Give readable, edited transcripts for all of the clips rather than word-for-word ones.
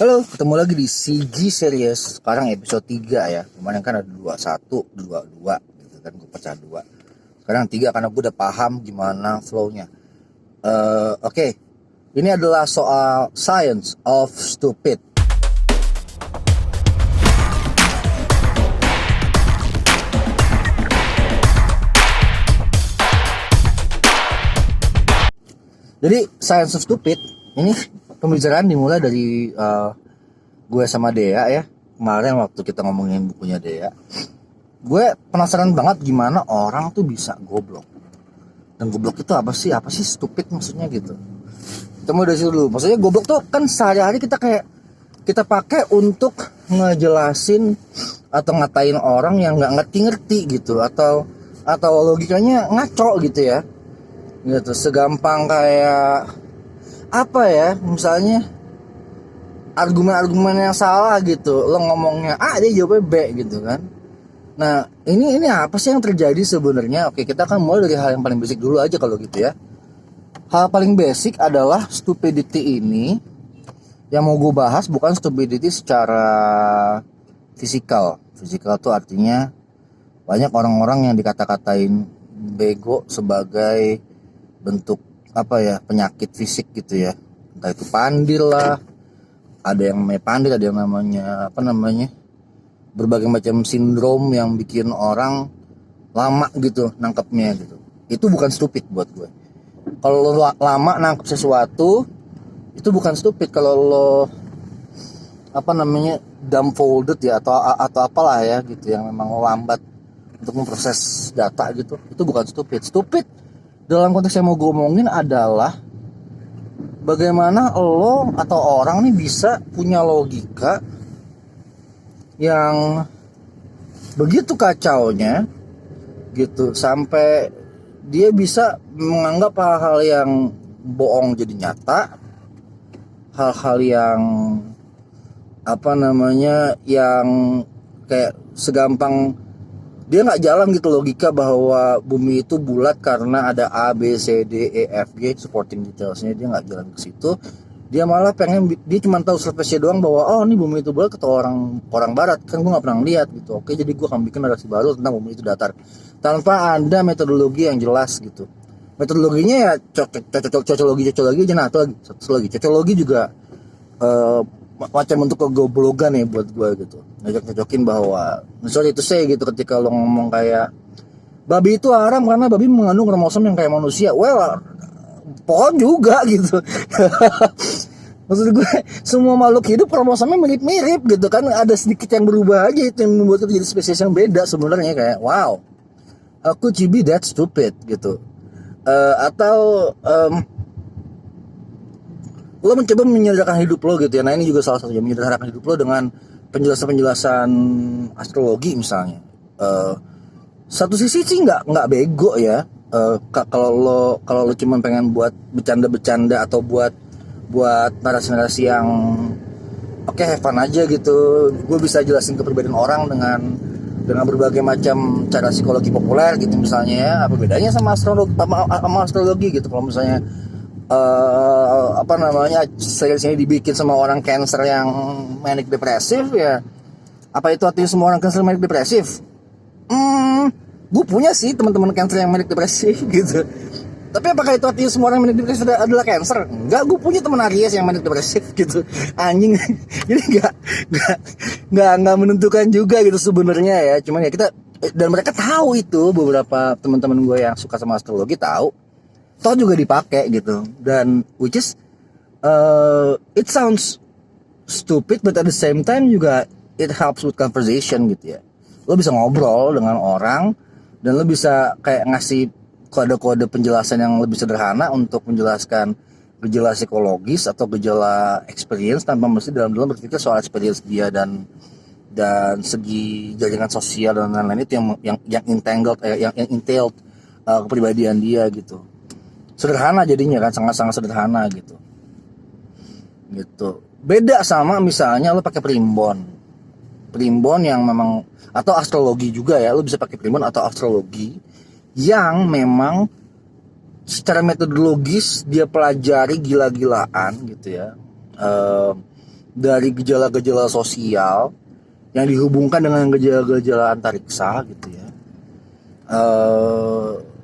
Halo, ketemu lagi di CG Series. Sekarang episode 3 ya. Kemarin kan ada 21, 22 gitu kan, gue pecah 2. Sekarang 3 karena gue udah paham gimana flow-nya. Oke. Ini adalah soal Science of Stupid. Jadi Science of Stupid ini pembicaraan dimulai dari gue sama Dea ya. Kemarin waktu kita ngomongin bukunya Dea, gue penasaran banget gimana orang tuh bisa goblok. Dan goblok itu apa sih? Apa sih stupid maksudnya gitu? Kita mulai dari situ dulu. Maksudnya goblok tuh kan sehari-hari kita pakai untuk ngejelasin atau ngatain orang yang nggak ngerti-ngerti gitu, atau logikanya ngaco gitu ya. Gitu, segampang kayak apa ya, misalnya argumen-argumen yang salah gitu, lo ngomongnya A dia jawabnya B gitu kan. Nah ini apa sih yang terjadi sebenarnya? Oke, kita akan mulai dari hal yang paling basic dulu aja kalau gitu ya. Hal paling basic adalah stupidity ini. Yang mau gue bahas bukan stupidity secara fisikal tuh artinya banyak orang-orang yang dikata-katain bego sebagai bentuk apa ya, penyakit fisik gitu ya, entah itu pandil lah, ada yang namanya pandil, ada yang namanya berbagai macam sindrom yang bikin orang lama gitu nangkepnya gitu. Itu bukan stupid buat gue. Kalau lo lama nangkep sesuatu itu bukan stupid. Kalau lo dumbfolded ya, atau apalah ya gitu, yang memang lo lambat untuk memproses data gitu, itu bukan stupid. Stupid dalam konteks yang mau gue omongin adalah bagaimana lo atau orang nih bisa punya logika yang begitu kacaunya gitu, sampai dia bisa menganggap hal-hal yang bohong jadi nyata, hal-hal yang yang kayak segampang dia nggak jalan gitu logika bahwa bumi itu bulat karena ada A, B, C, D, E, F, G supporting detailsnya. Dia nggak jalan ke situ. Dia malah dia cuma tahu surface doang bahwa oh ini bumi itu bulat kata orang barat, kan gue nggak pernah lihat gitu. Oke, jadi gue akan bikin narasi baru tentang bumi itu datar tanpa ada metodologi yang jelas gitu. Metodologinya ya cocologi aja. Nah, cocologi juga macam bentuk kegoblogan ya buat gue gitu. Cocokin bahwa sorry itu saya gitu, ketika lo ngomong kayak babi itu haram karena babi mengandung kromosom yang kayak manusia. Well, pohon juga gitu. Maksud gue semua makhluk hidup kromosomnya mirip-mirip gitu kan, ada sedikit yang berubah aja, itu yang membuat itu jadi spesies yang beda sebenarnya. Kayak wow, could you be that stupid gitu. Atau lo mencoba menyederhanakan hidup lo gitu ya. Nah ini juga salah satunya, menyederhanakan hidup lo dengan penjelasan astrologi misalnya. Satu sisi sih nggak bego ya. Kalau lo cuma pengen buat bercanda atau buat narasi-narasi yang oke, have fun aja gitu. Gue bisa jelasin kepribadian orang dengan berbagai macam cara psikologi populer gitu misalnya ya. Apa bedanya sama astrologi gitu? Kalau misalnya series ini dibikin sama orang cancer yang manic depresif ya, apa itu artinya semua orang cancer manic depresif? Gue punya sih teman-teman cancer yang manic depresif gitu, tapi apakah itu artinya semua orang manic depresif adalah cancer? Enggak, gue punya teman Aries yang manic depresif gitu, anjing. Jadi nggak menentukan juga gitu sebenarnya ya. Cuman ya kita, dan mereka tahu itu, beberapa teman-teman gue yang suka sama astrologi tahu, toh juga dipakai gitu. Dan which is it sounds stupid but at the same time juga it helps with conversation gitu ya. Lo bisa ngobrol dengan orang dan lo bisa kayak ngasih kode-kode penjelasan yang lebih sederhana untuk menjelaskan gejala psikologis atau gejala experience tanpa mesti dalam berpikir soal experience dia dan segi jaringan sosial dan lain-lain, itu yang entailed kepribadian dia gitu. Sederhana jadinya kan, sangat-sangat sederhana gitu. Beda sama misalnya lo pakai primbon yang memang, atau astrologi juga ya, lo bisa pakai primbon atau astrologi yang memang secara metodologis dia pelajari gila-gilaan gitu ya. dari gejala-gejala sosial yang dihubungkan dengan gejala-gejala antariksa gitu ya.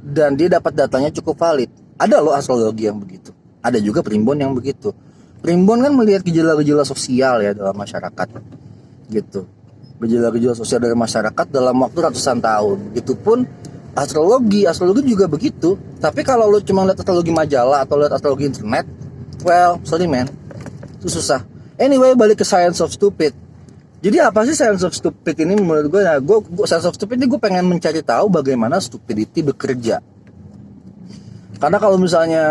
Dan dia dapat datanya cukup valid. Ada loh astrologi yang begitu. Ada juga primbon yang begitu. Primbon kan melihat gejala-gejala sosial ya dalam masyarakat gitu. Gejala-gejala sosial dari masyarakat dalam waktu ratusan tahun. Itu pun astrologi juga begitu. Tapi kalau lo cuma lihat astrologi majalah atau lihat astrologi internet, well, sorry man, itu susah. Anyway, balik ke Science of Stupid. Jadi apa sih Science of Stupid ini menurut gue? Nah, Science of Stupid ini gue pengen mencari tahu bagaimana stupidity bekerja. Karena kalau misalnya,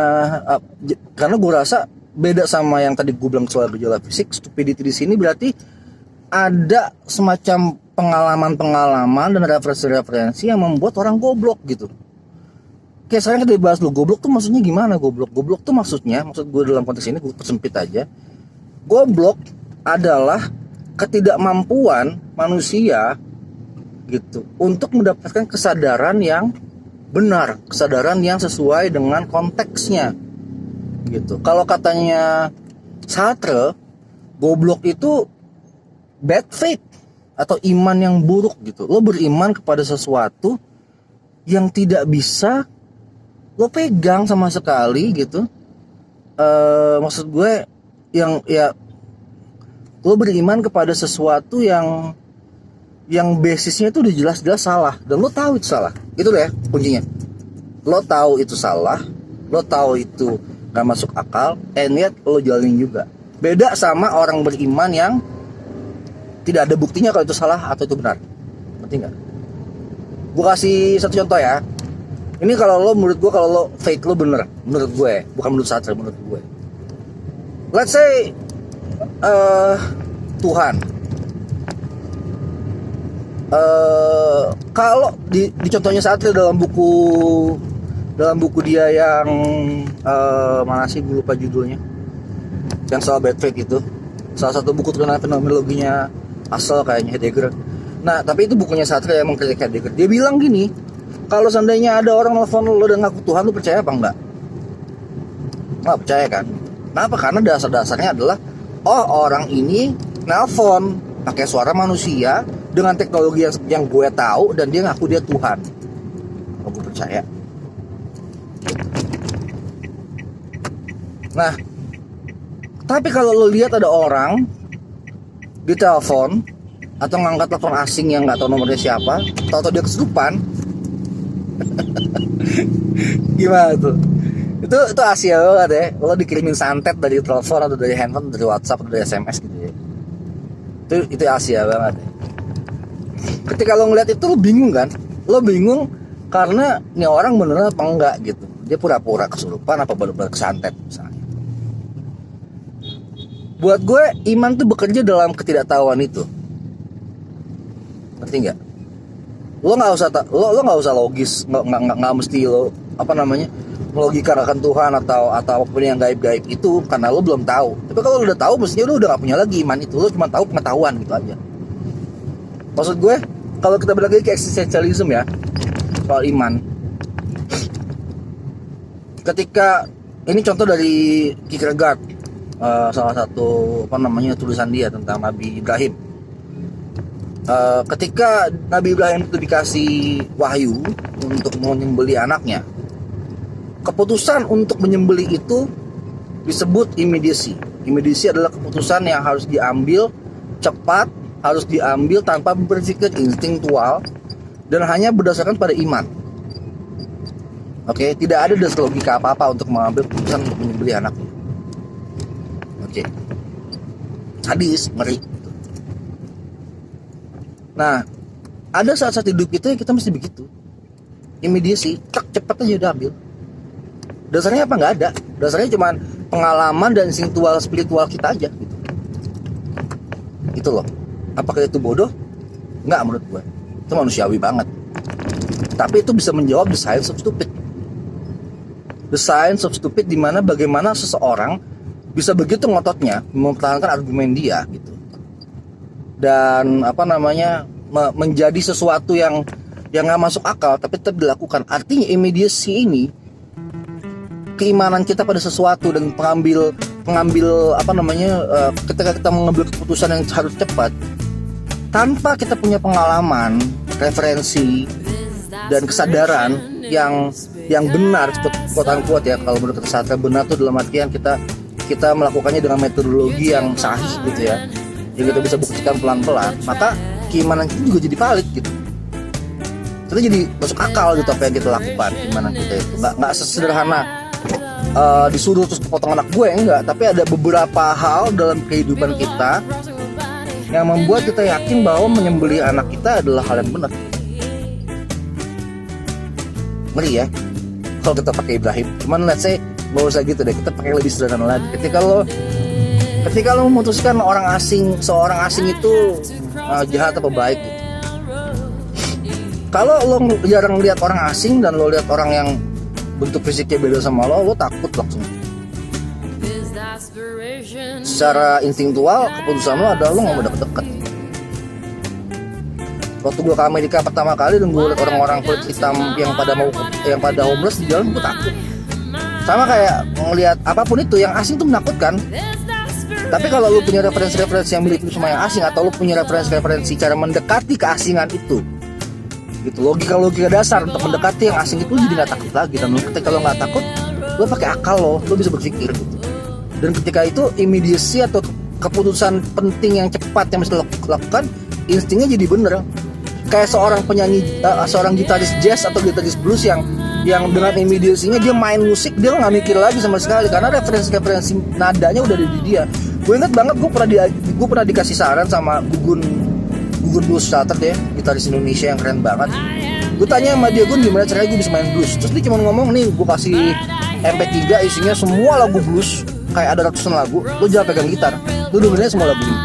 karena gue rasa beda sama yang tadi gue bilang soal gejala fisik, stupidity di sini berarti ada semacam pengalaman-pengalaman dan referensi-referensi yang membuat orang goblok gitu. Kayak sekarang kita bahas lu, goblok tuh maksudnya gimana goblok? Goblok tuh maksud gue dalam konteks ini gue persempit aja. Goblok adalah ketidakmampuan manusia gitu untuk mendapatkan kesadaran yang benar, kesadaran yang sesuai dengan konteksnya gitu. Kalau katanya Sartre, goblok itu bad faith atau iman yang buruk gitu. Lo beriman kepada sesuatu yang tidak bisa lo pegang sama sekali gitu. Maksud gue yang ya lo beriman kepada sesuatu yang basisnya itu udah jelas-jelas salah dan lo tahu itu salah. Itu ya kuncinya. Lo tahu itu salah, lo tahu itu gak masuk akal, and yet lo jalanin juga. Beda sama orang beriman yang tidak ada buktinya kalau itu salah atau itu benar. Ngerti nggak? Gue kasih satu contoh ya. Ini kalau lo, menurut gue, kalau lo fake lo bener, menurut gue, bukan menurut Sartre, menurut gue. Let's say Tuhan. Kalau di contohnya Sartre dalam buku dia yang mana sih, gue lupa judulnya, yang soal bad faith itu, salah satu buku terkenal fenomenologinya asal kayaknya Heidegger. Nah, tapi itu bukunya Sartre yang mengkritik Heidegger. Dia bilang gini, kalau seandainya ada orang nelfon lo dan ngaku Tuhan, lo percaya apa enggak? Nggak percaya kan? Kenapa? Karena dasar-dasarnya adalah, oh orang ini nelfon pakai suara manusia dengan teknologi yang gue tahu dan dia ngaku dia Tuhan. Oh, gue percaya. Nah, tapi kalau lo lihat ada orang di telepon atau ngangkat telepon asing yang nggak tahu nomornya siapa, atau dia kesurupan, gimana tuh? Itu Asia banget ya. Lo dikirimin santet dari telepon atau dari handphone, dari WhatsApp atau dari SMS gitu ya. Itu Asia banget ya. Ketika lo ngeliat itu lo bingung kan? Lo bingung karena ini orang beneran apa enggak gitu. Dia pura-pura kesurupan apa bener-bener kesantet misalnya. Buat gue iman tuh bekerja dalam ketidaktahuan itu. Ngerti nggak? Lo nggak usah logis, nggak mesti lo melogikakan Tuhan atau apapun yang gaib-gaib itu karena lo belum tahu. Tapi kalau lo udah tahu, mestinya lo udah nggak punya lagi iman itu. Lo cuma tahu pengetahuan gitu aja. Maksud gue, kalau kita balik lagi ke eksistensialisme ya, soal iman. Ketika ini contoh dari Kierkegaard, salah satu tulisan dia tentang Nabi Ibrahim. Ketika Nabi Ibrahim itu dikasih wahyu untuk menyembelih anaknya, keputusan untuk menyembelih itu disebut immediacy. Immediacy adalah keputusan yang harus diambil cepat, harus diambil tanpa berpikir, instinktual, dan hanya berdasarkan pada iman. Oke, tidak ada dasar logika apa-apa untuk mengambil keputusan untuk menyembelih anaknya. Oke, sadis, ngeri. Nah, ada saat-saat hidup kita yang kita mesti begitu. Immediacy, cepat aja udah ambil. Dasarnya apa? Nggak ada. Dasarnya cuma pengalaman dan instinktual spiritual kita aja gitu. Itu loh. Apakah itu bodoh? Nggak, menurut gue. Itu manusiawi banget. Tapi itu bisa menjawab the science of stupid. The science of stupid, dimana bagaimana seseorang bisa begitu ngototnya mempertahankan argumen dia gitu. Dan menjadi sesuatu yang nggak masuk akal tapi tetap dilakukan. Artinya immediacy ini, keimanan kita pada sesuatu dan mengambil ketika kita mengambil keputusan yang harus cepat tanpa kita punya pengalaman, referensi dan kesadaran yang benar, quote unquote ya, kalau menurut kata benar tuh dalam artian kita melakukannya dengan metodologi yang sahih gitu ya, yang kita bisa buktikan pelan-pelan, maka keimanan kita juga jadi valid gitu. Kita jadi masuk akal gitu apa yang kita lakukan, keimanan kita itu nggak sesederhana disuruh terus kepotong anak gue, enggak, tapi ada beberapa hal dalam kehidupan kita yang membuat kita yakin bahwa menyembelih anak kita adalah hal yang benar. Ngeri ya kalau kita pakai Ibrahim. Cuman let's say gak usah gitu deh, kita pakai lebih sederhana lagi. Ketika lo memutuskan seorang asing itu jahat atau baik gitu. Kalau lo jarang lihat orang asing dan lo lihat orang yang bentuk fisiknya beda sama lo takut langsung. Secara instinktual keputusan lo adalah lo gak mau deket-deket. Waktu gue ke Amerika pertama kali dan gue liat orang-orang kulit hitam yang pada homeless di jalan, gue takut. Sama kayak ngelihat apapun itu yang asing tuh menakutkan. Tapi kalau lu punya referensi-referensi yang mirip sama yang asing, atau lu punya referensi cara mendekati keasingan itu, gitu, logika dasar untuk mendekati yang asing itu, jadi nggak takut lagi. Dan ketika lo nggak takut, lo pakai akal lo bisa berpikir gitu. Dan ketika itu immediacy atau keputusan penting yang cepat yang mesti lo lakukan, instingnya jadi bener. Kayak seorang penyanyi, seorang gitaris jazz atau gitaris blues yang dengan immediacy-nya dia main musik, dia nggak mikir lagi sama sekali karena referensi nadanya udah ada di dia. Gue inget banget gue pernah dikasih saran sama Gugun Blues Starter deh, gitaris Indonesia yang keren banget. Gue tanya sama dia, Gun, gimana caranya gue bisa main blues? Terus dia cuma ngomong, nih gue kasih MP3 isinya semua lagu blues, kayak ada ratusan lagu, lo jangan pegang gitar, lo dengerin semua lagu ini.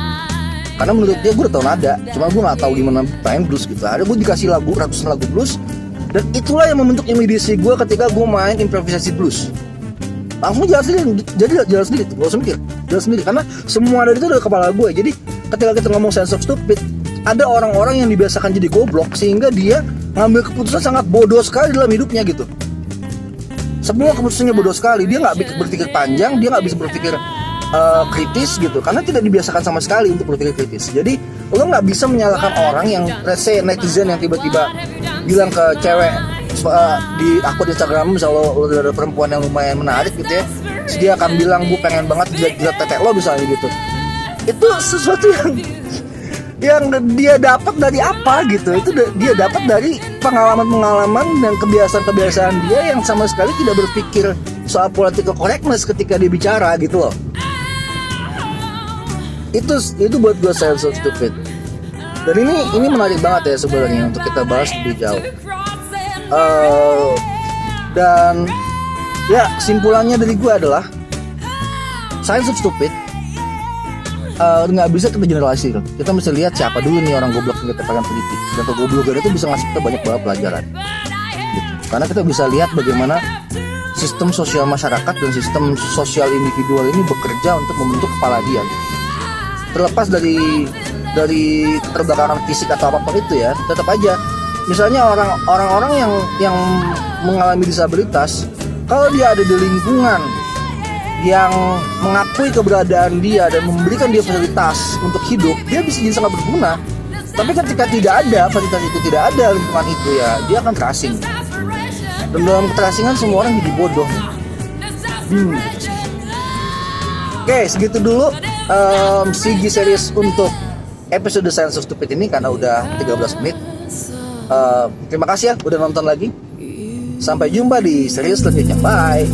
Karena menurut dia gue udah tau nada, cuma gue gak tahu gimana main blues gitu. Ada gue dikasih ratusan lagu blues, dan itulah yang membentuk immediacy gue ketika gue main improvisasi blues. Langsung jalan sendiri, gak usah mikir, jalan sendiri. Karena semua dari itu dari kepala gue. Jadi ketika kita ngomong sense of stupid, ada orang-orang yang dibiasakan jadi goblok sehingga dia ngambil keputusan sangat bodoh sekali dalam hidupnya gitu. Semua keputusannya bodoh sekali, dia gak berpikir panjang, dia gak bisa berpikir kritis gitu, karena tidak dibiasakan sama sekali untuk berpikir kritis. Jadi lo nggak bisa menyalahkan orang yang, let's say netizen yang tiba-tiba bilang ke cewek di akun Instagram, misalnya lo ada perempuan yang lumayan menarik gitu ya, terus dia akan bilang, gue pengen banget jilat tetek lo misalnya gitu. Itu sesuatu yang dia dapat dari apa gitu. Itu dia dapat dari pengalaman dan kebiasaan dia yang sama sekali tidak berpikir soal political correctness ketika dia bicara gitu loh. Itu buat gue sense of stupid. Dan ini menarik banget ya sebenarnya untuk kita bahas lebih jauh. Dan ya kesimpulannya dari gue adalah sense of stupid nggak bisa kita generalisir. Kita mesti lihat siapa dulu nih orang goblok yang kita pengen teliti. Dan kegoblokan itu bisa ngasih kita banyak banget pelajaran gitu. Karena kita bisa lihat bagaimana sistem sosial masyarakat dan sistem sosial individual ini bekerja untuk membentuk kepala dia gitu. Terlepas dari keterbelakangan fisik atau apapun itu ya, tetap aja misalnya orang-orang yang mengalami disabilitas, kalau dia ada di lingkungan yang mengakui keberadaan dia dan memberikan dia fasilitas untuk hidup, dia bisa jadi sangat berguna. Tapi ketika tidak ada fasilitas itu, tidak ada lingkungan itu, ya dia akan terasing. Dan dalam keterasingan semua orang jadi bodoh. Oke, segitu dulu Sigi series untuk episode Sense of Stupid ini karena udah 13 menit. Terima kasih ya udah nonton lagi. Sampai jumpa di series selanjutnya. Bye.